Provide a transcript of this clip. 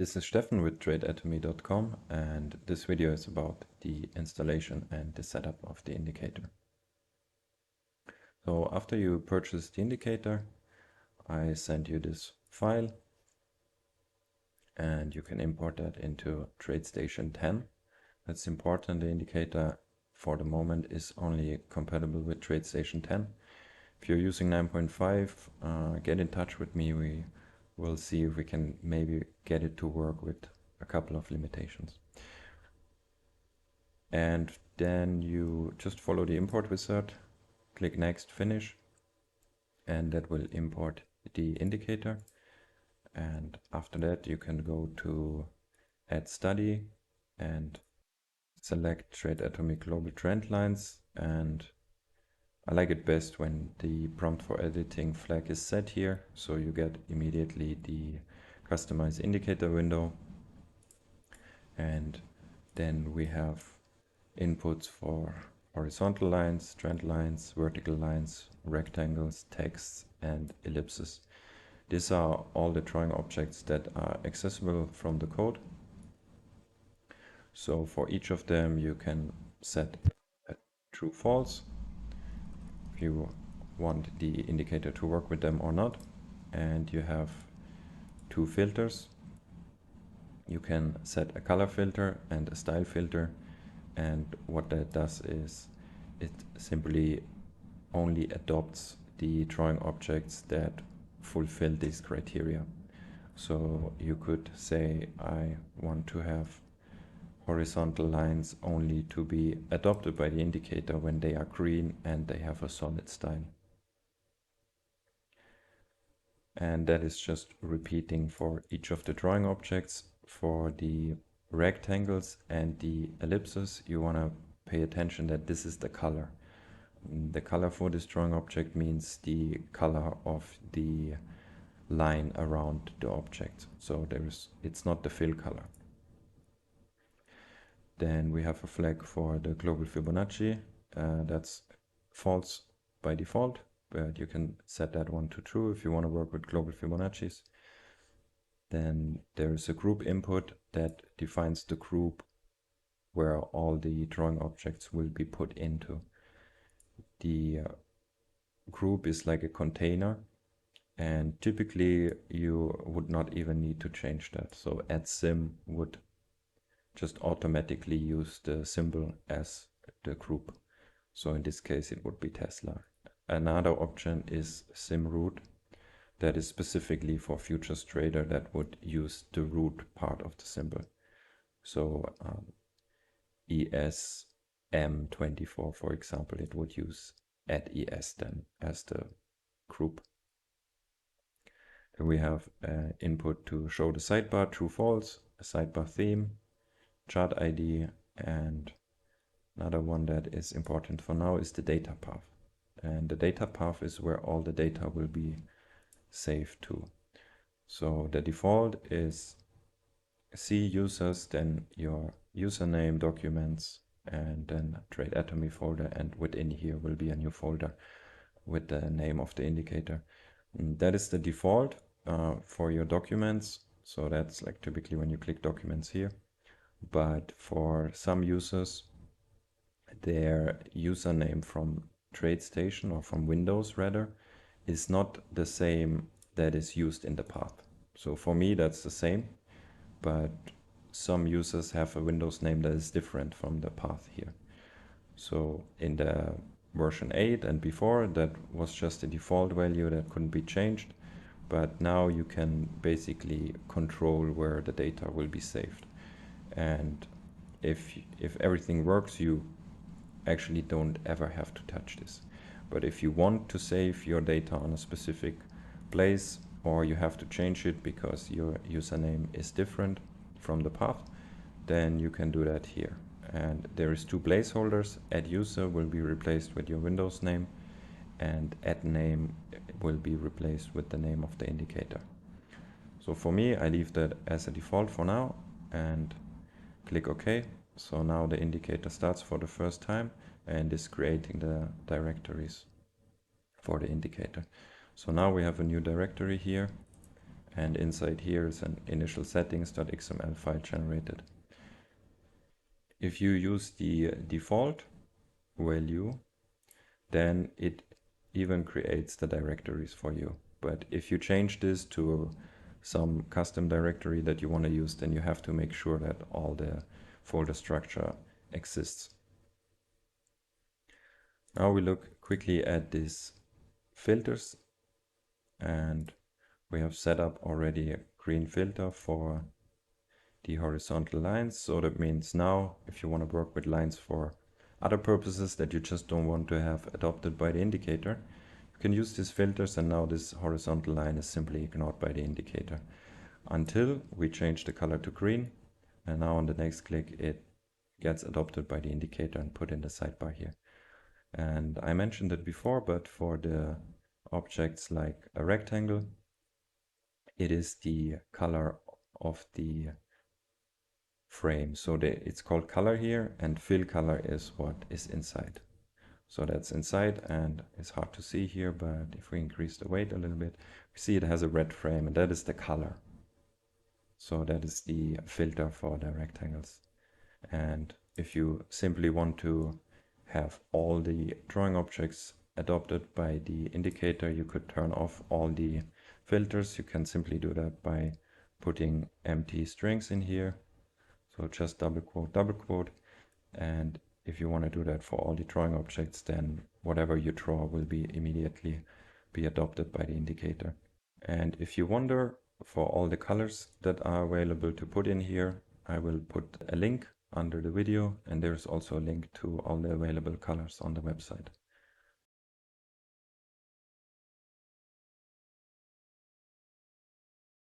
This is Steffen with TradeAtomy.com, and this video is about the installation and the setup of the indicator. So after you purchase the indicator, I send you this file and you can import that into TradeStation 10. That's important. The indicator for the moment is only compatible with TradeStation 10. If you're using 9.5, get in touch with me. We will see if we can maybe get it to work with a couple of limitations. And then you just follow the import wizard, click next, finish, and that will import the indicator. And after that you can go to add study and select TradeAtomy global trend lines, and I like it best when the prompt for editing flag is set here, so you get immediately the customize indicator window. And then we have inputs for horizontal lines, trend lines, vertical lines, rectangles, texts, and ellipses. These are all the drawing objects that are accessible from the code. So for each of them you can set a true false if you want the indicator to work with them or not. And you have two filters. You can set a color filter and a style filter, and what that does is it simply only adopts the drawing objects that fulfill these criteria. So you could say I want to have horizontal lines only to be adopted by the indicator when they are green and they have a solid style. And that is just repeating for each of the drawing objects. For the rectangles and the ellipses, you want to pay attention that this is the color. The color for this drawing object means the color of the line around the object. So it's not the fill color. Then we have a flag for the global Fibonacci. That's false by default, but you can set that one to true if you want to work with global Fibonaccis. Then there's a group input that defines the group where all the drawing objects will be put into. The group is like a container, and typically you would not even need to change that. So add sim would just automatically use the symbol as the group. So in this case it would be Tesla. Another option is sim root. That is specifically for futures trader that would use the root part of the symbol. So ESM24, for example, it would use add ES then as the group. Then we have input to show the sidebar, true, false, a sidebar theme, chart ID, and another one that is important for now is the data path. And the data path is where all the data will be saved to. So the default is C users, then your username, documents, and then TradeAtomy folder, and within here will be a new folder with the name of the indicator. And that is the default for your documents. So that's like typically when you click documents here. But for some users, their username from TradeStation or from Windows rather is not the same that is used in the path. So for me that's the same, but some users have a Windows name that is different from the path here. So in the version 8 and before, that was just a default value that couldn't be changed, but now you can basically control where the data will be saved. And if everything works, you actually don't ever have to touch this. But if you want to save your data on a specific place, or you have to change it because your username is different from the path, then you can do that here. And there is two placeholders. Add user will be replaced with your Windows name, and add name will be replaced with the name of the indicator. So for me, I leave that as a default for now and click OK. So now the indicator starts for the first time and is creating the directories for the indicator. So now we have a new directory here, And inside here is an initial settings.xml file generated. If you use the default value, then it even creates the directories for you. But if you change this to some custom directory that you want to use, then you have to make sure that all the folder structure exists. Now we look quickly at these filters, and we have set up already a green filter for the horizontal lines. So that means now if you want to work with lines for other purposes that you just don't want to have adopted by the indicator, you can use these filters, and now this horizontal line is simply ignored by the indicator until we change the color to green, and now on the next click it gets adopted by the indicator and put in the sidebar here. And I mentioned it before, but for the objects like a rectangle, it is the color of the frame. So it's called color here, and fill color is what is inside. So that's inside, and it's hard to see here, but if we increase the weight a little bit, we see it has a red frame, and that is the color. So that is the filter for the rectangles. And if you simply want to have all the drawing objects adopted by the indicator, you could turn off all the filters. You can simply do that by putting empty strings in here. So just double quote, and if you want to do that for all the drawing objects, then whatever you draw will be immediately be adopted by the indicator. And if you wonder for all the colors that are available to put in here, I will put a link under the video, and there's also a link to all the available colors on the website.